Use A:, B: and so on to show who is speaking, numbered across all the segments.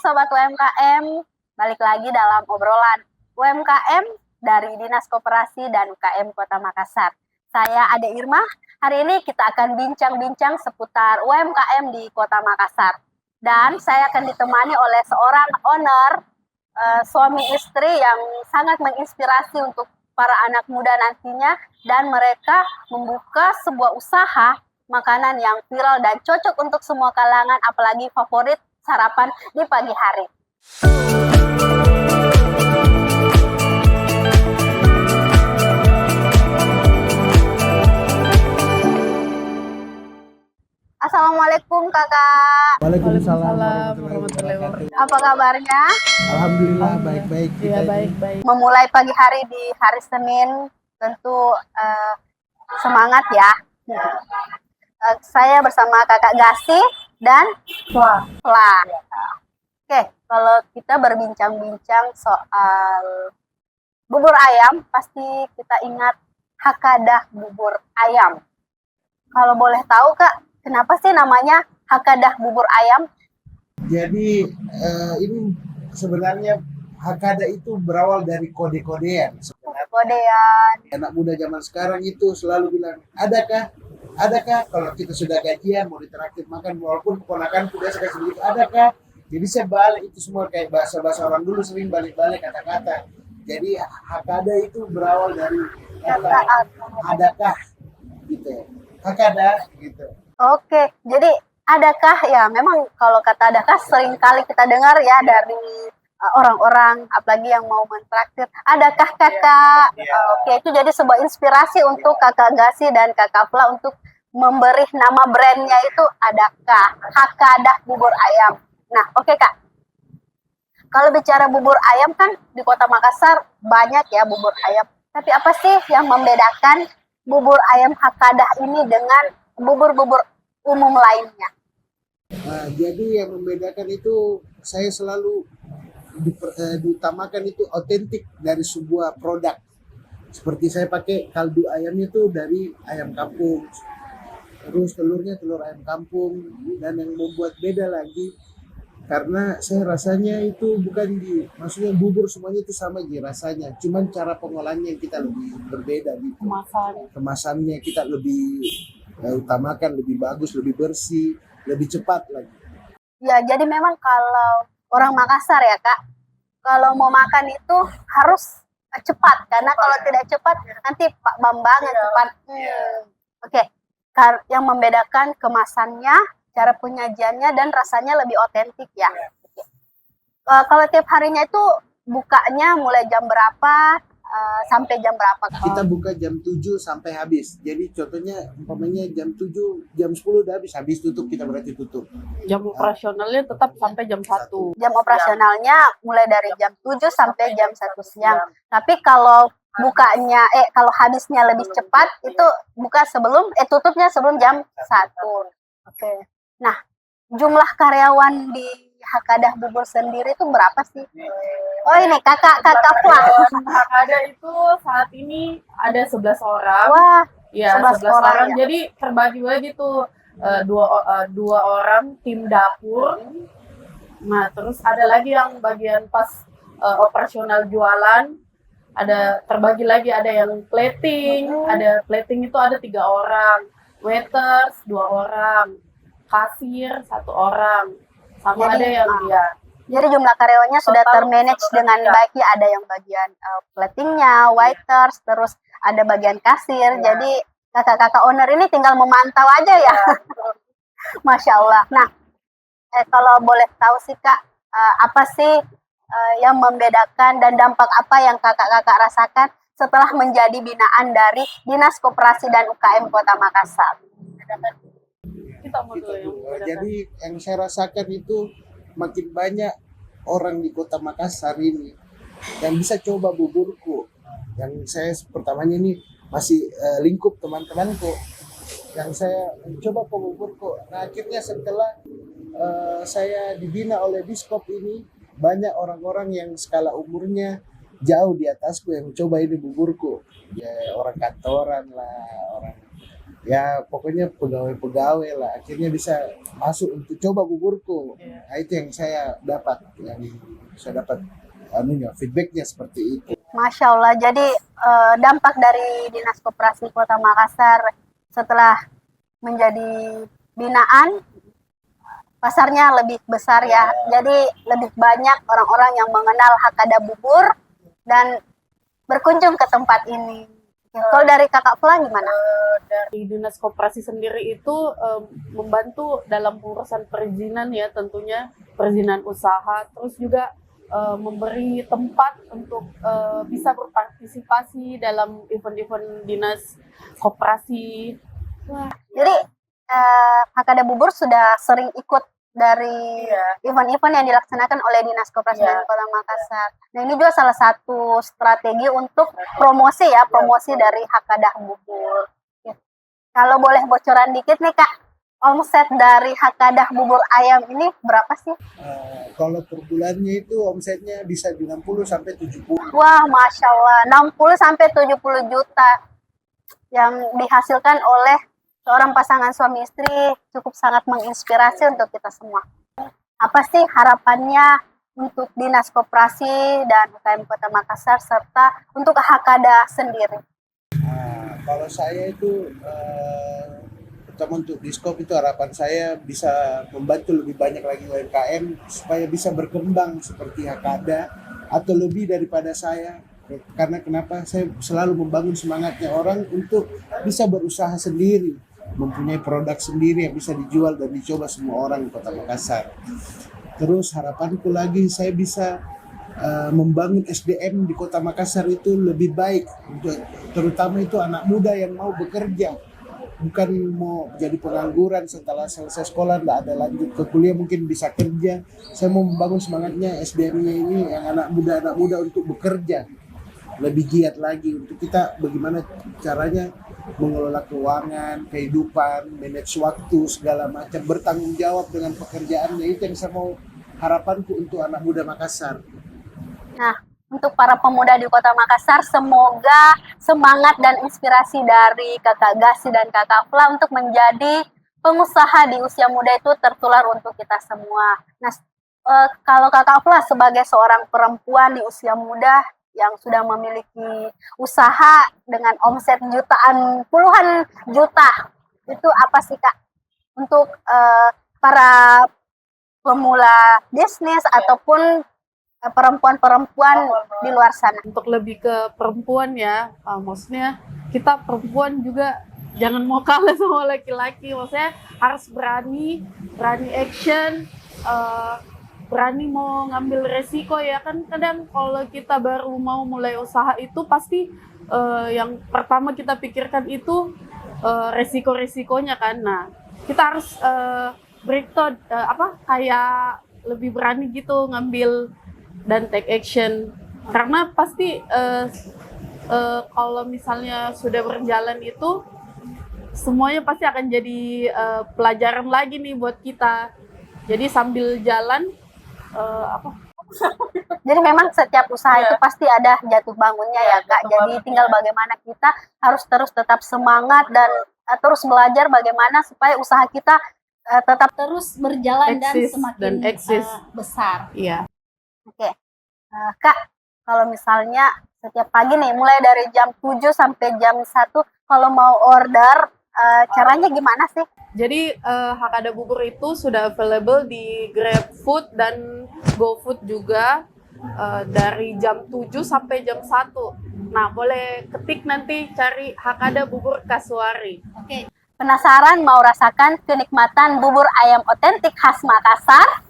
A: Sobat UMKM, balik lagi dalam obrolan UMKM dari Dinas Koperasi dan UKM Kota Makassar. Saya Ade Irma, hari ini kita akan bincang-bincang seputar UMKM di Kota Makassar. Dan saya akan ditemani oleh seorang owner, suami istri yang sangat menginspirasi untuk para anak muda nantinya, dan mereka membuka sebuah usaha makanan yang viral dan cocok untuk semua kalangan, apalagi favorit sarapan di pagi hari. Assalamualaikum kakak.
B: Waalaikumsalam warahmatullahi wabarakatuh.
A: Apa kabarnya?
B: Alhamdulillah baik-baik.
C: Iya, baik-baik.
A: Memulai pagi hari di hari Senin tentu semangat ya. Saya bersama kakak Gasi dan Fla. Oke, kalau kita berbincang-bincang soal bubur ayam, pasti kita ingat Hakadah bubur ayam. Kalau boleh tahu kak, kenapa sih namanya Hakadah bubur ayam?
B: Jadi ini sebenarnya Hakada itu berawal dari kode-kodean. Sebenarnya
A: Kodean.
B: anak muda zaman sekarang itu selalu bilang, adakah? Kalau kita sudah gajian mau ditraktir makan, walaupun keponakan sudah kasih begitu, adakah? Jadi saya balik itu semua kayak bahasa orang dulu sering balik-balik kata-kata. Jadi Hakada itu berawal dari kata adakah gitu. Hakada gitu.
A: Oke, jadi adakah ya, memang kalau kata adakah sering kali kita dengar ya dari orang-orang, apalagi yang mau mentraktir, adakah kakak? Oke, itu jadi sebuah inspirasi untuk kakak Gasi dan kakak Fla untuk memberi nama brandnya itu adakah, Hakadah bubur ayam. Nah, oke kak, kalau bicara bubur ayam kan di Kota Makassar banyak ya bubur ayam, tapi apa sih yang membedakan bubur ayam Hakadah ini dengan bubur-bubur umum lainnya?
B: Nah, jadi yang membedakan itu saya selalu diutamakan itu otentik dari sebuah produk. Seperti saya pakai kaldu ayamnya itu dari ayam kampung, terus telurnya telur ayam kampung, dan yang membuat beda lagi karena saya rasanya itu maksudnya bubur semuanya itu sama aja rasanya, cuman cara pengolahannya kita lebih berbeda gitu. Kemasannya kita lebih utamakan, lebih bagus, lebih bersih, lebih cepat lagi.
A: Ya, jadi memang kalau orang Makassar ya kak, kalau mau makan itu harus cepat, karena kalau tidak cepat nanti Pak Bambang yang cepat. Oke. Yang membedakan kemasannya, cara penyajiannya, dan rasanya lebih otentik ya. Kalau tiap harinya itu bukanya mulai jam berapa sampai jam berapa?
B: Kita buka jam 7 sampai habis. Jadi contohnya umpamanya jam 7, jam 10 udah habis tutup, kita berarti tutup.
C: Jam operasionalnya tetap sampai jam 1.
A: Jam operasionalnya mulai dari jam 7 sampai jam 1 siang. Tapi kalau bukanya kalau habisnya lebih cepat itu buka tutupnya sebelum jam 1. Oke. Nah, jumlah karyawan di Hakadah bubur sendiri itu berapa sih? Oh, ini kakak Fla.
C: Hakadah itu saat ini ada 11 orang.
A: Wah,
C: ya 11 orang. Ya. Jadi terbagi tuh dua orang tim dapur. Nah, terus ada lagi yang bagian pas operasional jualan. Ada terbagi lagi, ada yang plating, ada plating itu ada 3 orang, waiters 2 orang, kasir 1 orang, sama jadi, ada yang
A: Jadi jumlah karyawannya sudah termanage dengan baik ya, ada yang bagian platingnya, waiters, terus ada bagian kasir. Jadi kakak-kakak owner ini tinggal memantau aja ya. Masya Allah. Nah, kalau boleh tahu sih kak, apa sih yang membedakan dan dampak apa yang kakak-kakak rasakan setelah menjadi binaan dari Dinas Koperasi dan UKM Kota Makassar?
B: Jadi yang saya rasakan itu makin banyak orang di Kota Makassar ini yang bisa coba buburku. Yang saya pertamanya ini masih lingkup teman-temanku yang saya coba buburku. Nah, akhirnya setelah saya dibina oleh Diskop ini, banyak orang-orang yang skala umurnya jauh di atasku yang coba ini buburku. Ya, orang kantoran lah, orang ya pokoknya pegawai-pegawai lah akhirnya bisa masuk untuk coba buburku. Nah, itu yang saya dapat, feedbacknya seperti itu.
A: Masya Allah. Jadi dampak dari Dinas Koperasi Kota Makassar setelah menjadi binaan, pasarnya lebih besar ya. Jadi lebih banyak orang-orang yang mengenal Hakada Bubur dan berkunjung ke tempat ini. Kalau dari Kakak Fla gimana?
C: Dari Dinas Koperasi sendiri itu membantu dalam pengurusan perizinan ya, tentunya perizinan usaha, terus juga memberi tempat untuk bisa berpartisipasi dalam event-event Dinas Koperasi.
A: Jadi Hakada Bubur sudah sering ikut dari event-event yang dilaksanakan oleh Dinas Koperasi dan Kota Makassar. Nah, ini juga salah satu strategi untuk promosi dari Hakada Bubur. Ya. Kalau boleh bocoran dikit nih Kak, omset dari Hakada Bubur ayam ini berapa sih?
B: Kalau per bulannya itu omsetnya bisa di 60 sampai 70.
A: Wah, Masya Allah, 60 sampai 70 juta yang dihasilkan oleh seorang pasangan suami istri cukup sangat menginspirasi untuk kita semua. Apa sih harapannya untuk Dinas Koperasi dan UKM Kota Makassar serta untuk Hakada sendiri?
B: Kalau saya itu terutama untuk Diskop itu harapan saya bisa membantu lebih banyak lagi UMKM supaya bisa berkembang seperti Hakada atau lebih daripada saya. Karena kenapa saya selalu membangun semangatnya orang untuk bisa berusaha sendiri, mempunyai produk sendiri yang bisa dijual dan dicoba semua orang di Kota Makassar. Terus harapanku lagi saya bisa membangun SDM di Kota Makassar itu lebih baik, terutama itu anak muda yang mau bekerja, bukan mau jadi pengangguran setelah selesai sekolah nggak ada lanjut ke kuliah mungkin bisa kerja. Saya mau membangun semangatnya SDM-nya ini yang anak muda untuk bekerja lebih giat lagi untuk kita bagaimana caranya mengelola keuangan, kehidupan, manage waktu, segala macam, bertanggung jawab dengan pekerjaannya. Itu yang saya mau harapanku untuk anak muda Makassar.
A: Nah, untuk para pemuda di Kota Makassar, semoga semangat dan inspirasi dari Kakak Gasi dan Kakak Fla untuk menjadi pengusaha di usia muda itu tertular untuk kita semua. Nah, kalau Kakak Fla sebagai seorang perempuan di usia muda yang sudah memiliki usaha dengan omset jutaan, puluhan juta, itu apa sih Kak untuk para pemula bisnis ataupun perempuan-perempuan di luar sana?
C: Untuk lebih ke perempuan ya, maksudnya kita perempuan juga jangan mau kalah sama laki-laki, maksudnya harus berani action, berani mau ngambil resiko ya kan. Kadang kalau kita baru mau mulai usaha itu pasti yang pertama kita pikirkan itu resiko-resikonya kan. Nah, kita harus kayak lebih berani gitu ngambil dan take action, karena pasti kalau misalnya sudah berjalan itu semuanya pasti akan jadi pelajaran lagi nih buat kita. Jadi sambil jalan
A: Jadi memang setiap usaha itu pasti ada jatuh bangunnya ya Kak. Jadi tinggal bagaimana kita harus terus tetap semangat dan terus belajar bagaimana supaya usaha kita tetap terus berjalan dan semakin besar.
C: Iya.
A: Oke. Kak, kalau misalnya setiap pagi nih mulai dari jam 7 sampai jam 1 kalau mau order caranya gimana sih?
C: Jadi Hakada Bubur itu sudah available di GrabFood dan GoFood juga dari jam 7 sampai jam 1. Nah, boleh ketik nanti cari Hakada Bubur Kasuari.
A: Oke. Penasaran mau rasakan kenikmatan bubur ayam otentik khas Makassar?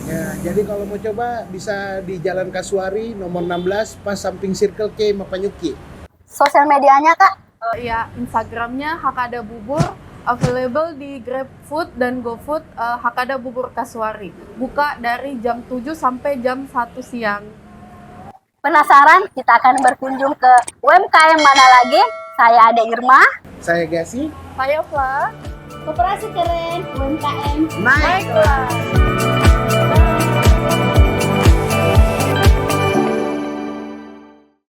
B: Ya, jadi kalau mau coba bisa di Jalan Kasuari nomor 16 pas samping Circle K Mapanyuki.
A: Sosial medianya Kak?
C: Ya, Instagramnya Hakada Bubur, available di GrabFood dan GoFood. Hakada Bubur Kasuari buka dari jam 7 sampai jam 1 siang.
A: Penasaran? Kita akan berkunjung ke UMKM mana lagi? Saya Ade Irma.
B: Saya Gasi.
C: Saya Fla.
A: Koperasi keren, UMKM
B: Naik kelas.